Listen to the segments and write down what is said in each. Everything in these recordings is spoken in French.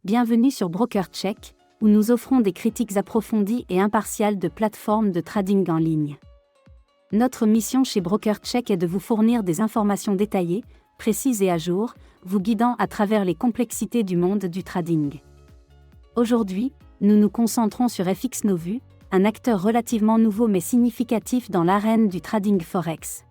Bienvenue sur BrokerCheck, où nous offrons des critiques approfondies et impartiales de plateformes de trading en ligne. Notre mission chez BrokerCheck est de vous fournir des informations détaillées, précises et à jour, vous guidant à travers les complexités du monde du trading. Aujourd'hui, nous nous concentrons sur FXNovu, un acteur relativement nouveau mais significatif dans l'arène du trading forex.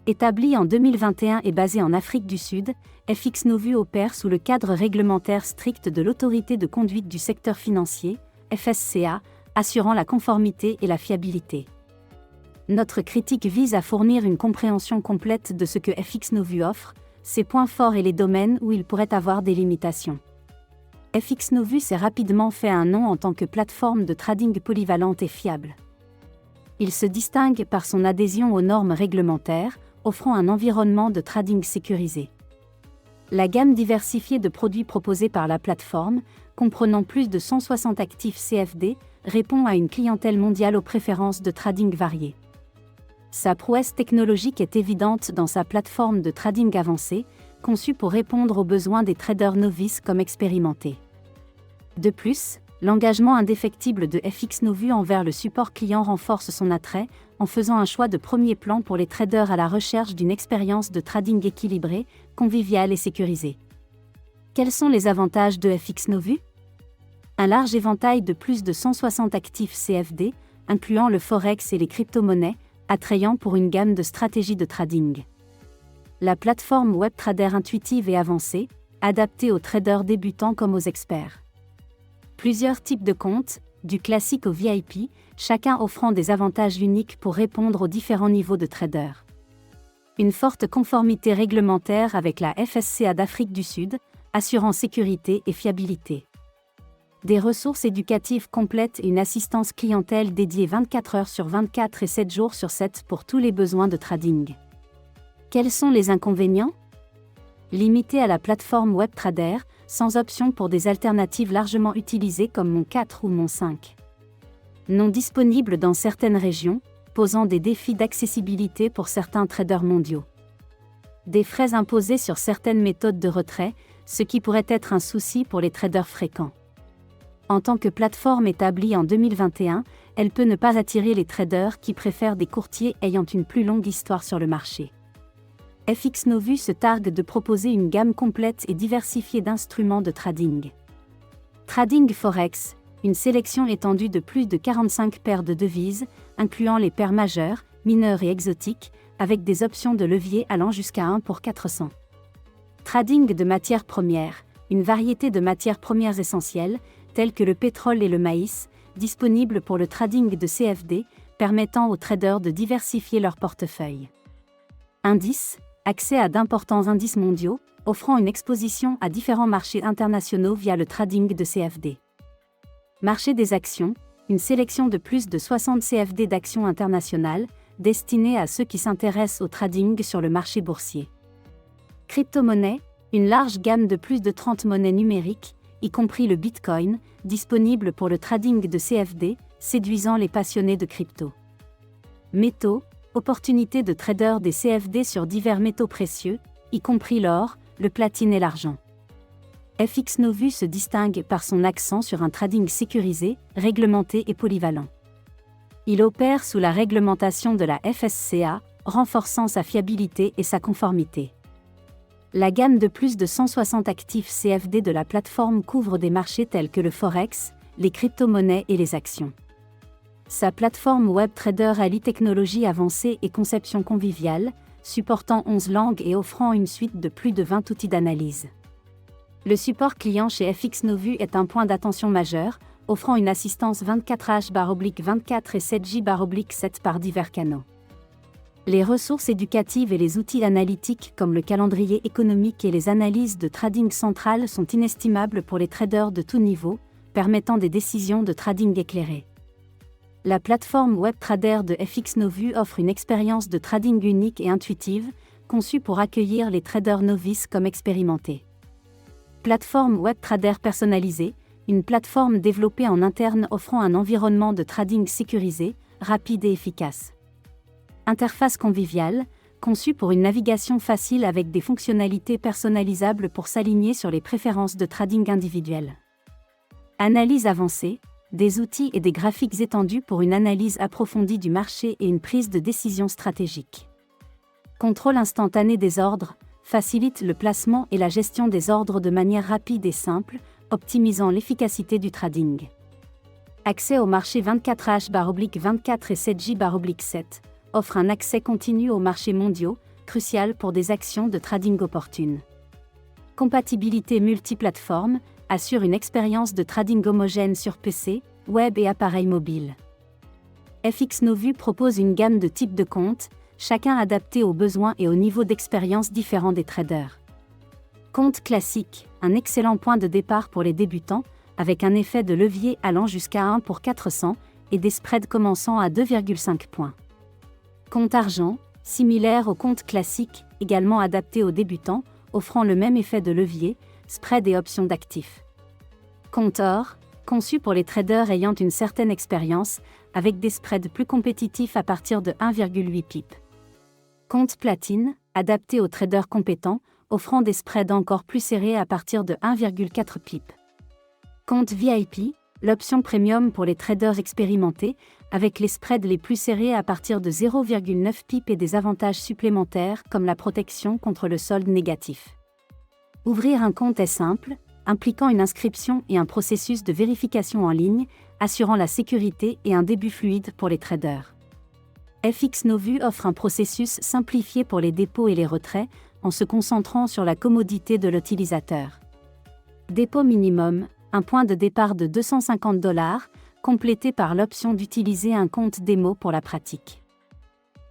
Établi en 2021 et basé en Afrique du Sud, FXNovu opère sous le cadre réglementaire strict de l'Autorité de conduite du secteur financier, FSCA, assurant la conformité et la fiabilité. Notre critique vise à fournir une compréhension complète de ce que FXNovu offre, ses points forts et les domaines où il pourrait avoir des limitations. FXNovu s'est rapidement fait un nom en tant que plateforme de trading polyvalente et fiable. Il se distingue par son adhésion aux normes réglementaires, offrant un environnement de trading sécurisé. La gamme diversifiée de produits proposés par la plateforme, comprenant plus de 160 actifs CFD, répond à une clientèle mondiale aux préférences de trading variées. Sa prouesse technologique est évidente dans sa plateforme de trading avancée, conçue pour répondre aux besoins des traders novices comme expérimentés. De plus, l'engagement indéfectible de FXNovu envers le support client renforce son attrait, en faisant un choix de premier plan pour les traders à la recherche d'une expérience de trading équilibrée, conviviale et sécurisée. Quels sont les avantages de FXNovu ? Un large éventail de plus de 160 actifs CFD, incluant le forex et les crypto-monnaies, attrayant pour une gamme de stratégies de trading. La plateforme WebTrader intuitive et avancée, adaptée aux traders débutants comme aux experts. Plusieurs types de comptes, du classique au VIP, chacun offrant des avantages uniques pour répondre aux différents niveaux de traders. Une forte conformité réglementaire avec la FSCA d'Afrique du Sud, assurant sécurité et fiabilité. Des ressources éducatives complètes et une assistance clientèle dédiée 24 heures sur 24 et 7 jours sur 7 pour tous les besoins de trading. Quels sont les inconvénients ? Limité à la plateforme WebTrader, sans option pour des alternatives largement utilisées comme Mon 4 ou Mon 5. Non disponible dans certaines régions, posant des défis d'accessibilité pour certains traders mondiaux. Des frais imposés sur certaines méthodes de retrait, ce qui pourrait être un souci pour les traders fréquents. En tant que plateforme établie en 2021, elle peut ne pas attirer les traders qui préfèrent des courtiers ayant une plus longue histoire sur le marché. FXNovu se targue de proposer une gamme complète et diversifiée d'instruments de trading. Trading Forex, une sélection étendue de plus de 45 paires de devises, incluant les paires majeures, mineures et exotiques, avec des options de levier allant jusqu'à 1 pour 400. Trading de matières premières, une variété de matières premières essentielles, telles que le pétrole et le maïs, disponibles pour le trading de CFD, permettant aux traders de diversifier leur portefeuille. Indices, accès à d'importants indices mondiaux, offrant une exposition à différents marchés internationaux via le trading de CFD. Marché des actions, une sélection de plus de 60 CFD d'actions internationales, destinée à ceux qui s'intéressent au trading sur le marché boursier. Crypto-monnaie, une large gamme de plus de 30 monnaies numériques, y compris le Bitcoin, disponible pour le trading de CFD, séduisant les passionnés de crypto. Métaux, opportunité de trader des CFD sur divers métaux précieux, y compris l'or, le platine et l'argent. FXNovu se distingue par son accent sur un trading sécurisé, réglementé et polyvalent. Il opère sous la réglementation de la FSCA, renforçant sa fiabilité et sa conformité. La gamme de plus de 160 actifs CFD de la plateforme couvre des marchés tels que le forex, les crypto-monnaies et les actions. Sa plateforme WebTrader allie technologie avancée et conception conviviale, supportant 11 langues et offrant une suite de plus de 20 outils d'analyse. Le support client chez FXNovu est un point d'attention majeur, offrant une assistance 24h/24 et 7J/7 par divers canaux. Les ressources éducatives et les outils analytiques comme le calendrier économique et les analyses de trading central sont inestimables pour les traders de tout niveau, permettant des décisions de trading éclairées. La plateforme WebTrader de FXNovu offre une expérience de trading unique et intuitive, conçue pour accueillir les traders novices comme expérimentés. Plateforme WebTrader personnalisée, une plateforme développée en interne offrant un environnement de trading sécurisé, rapide et efficace. Interface conviviale, conçu pour une navigation facile avec des fonctionnalités personnalisables pour s'aligner sur les préférences de trading individuelles. Analyse avancée, des outils et des graphiques étendus pour une analyse approfondie du marché et une prise de décision stratégique. Contrôle instantané des ordres, facilite le placement et la gestion des ordres de manière rapide et simple, optimisant l'efficacité du trading. Accès au marché 24H/24 et 7J/7 offre un accès continu aux marchés mondiaux, crucial pour des actions de trading opportunes. Compatibilité multiplateforme, assure une expérience de trading homogène sur PC, web et appareils mobiles. FXNovu propose une gamme de types de comptes, chacun adapté aux besoins et au niveau d'expérience différents des traders. Compte classique, un excellent point de départ pour les débutants, avec un effet de levier allant jusqu'à 1 pour 400 et des spreads commençant à 2,5 points. Compte argent, similaire au compte classique, également adapté aux débutants, offrant le même effet de levier, spread et options d'actifs. Compte or, conçu pour les traders ayant une certaine expérience, avec des spreads plus compétitifs à partir de 1,8 pips. Compte platine, adapté aux traders compétents, offrant des spreads encore plus serrés à partir de 1,4 pips. Compte VIP, l'option premium pour les traders expérimentés, avec les spreads les plus serrés à partir de 0,9 pips et des avantages supplémentaires comme la protection contre le solde négatif. Ouvrir un compte est simple, impliquant une inscription et un processus de vérification en ligne, assurant la sécurité et un début fluide pour les traders. FXNovu offre un processus simplifié pour les dépôts et les retraits, en se concentrant sur la commodité de l'utilisateur. Dépôt minimum, un point de départ de $250, complété par l'option d'utiliser un compte démo pour la pratique.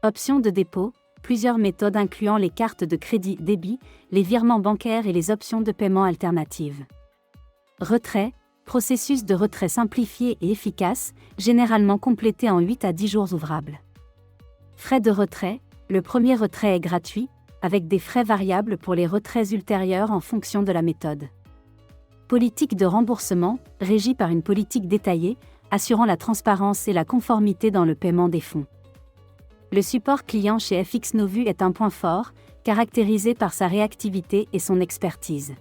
Option de dépôt, plusieurs méthodes incluant les cartes de crédit débit, les virements bancaires et les options de paiement alternatives. Retrait, processus de retrait simplifié et efficace, généralement complété en 8 à 10 jours ouvrables. Frais de retrait, le premier retrait est gratuit, avec des frais variables pour les retraits ultérieurs en fonction de la méthode. Politique de remboursement, régie par une politique détaillée, assurant la transparence et la conformité dans le paiement des fonds. Le support client chez FXNovu est un point fort, caractérisé par sa réactivité et son expertise.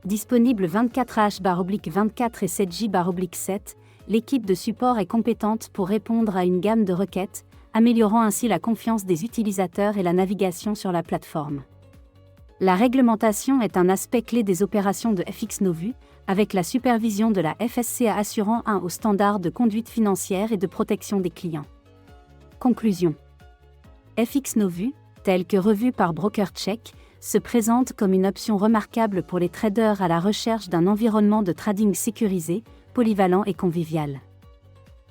Disponible 24H/24 et 7J/7, l'équipe de support est compétente pour répondre à une gamme de requêtes, améliorant ainsi la confiance des utilisateurs et la navigation sur la plateforme. La réglementation est un aspect clé des opérations de FXNovu, avec la supervision de la FSCA assurant un haut standard de conduite financière et de protection des clients. Conclusion. FXNovu, tel que revu par BrokerCheck, se présente comme une option remarquable pour les traders à la recherche d'un environnement de trading sécurisé, polyvalent et convivial.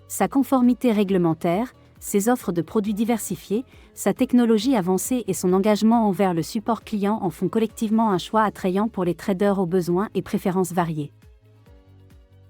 Sa conformité réglementaire, ses offres de produits diversifiés, sa technologie avancée et son engagement envers le support client en font collectivement un choix attrayant pour les traders aux besoins et préférences variés.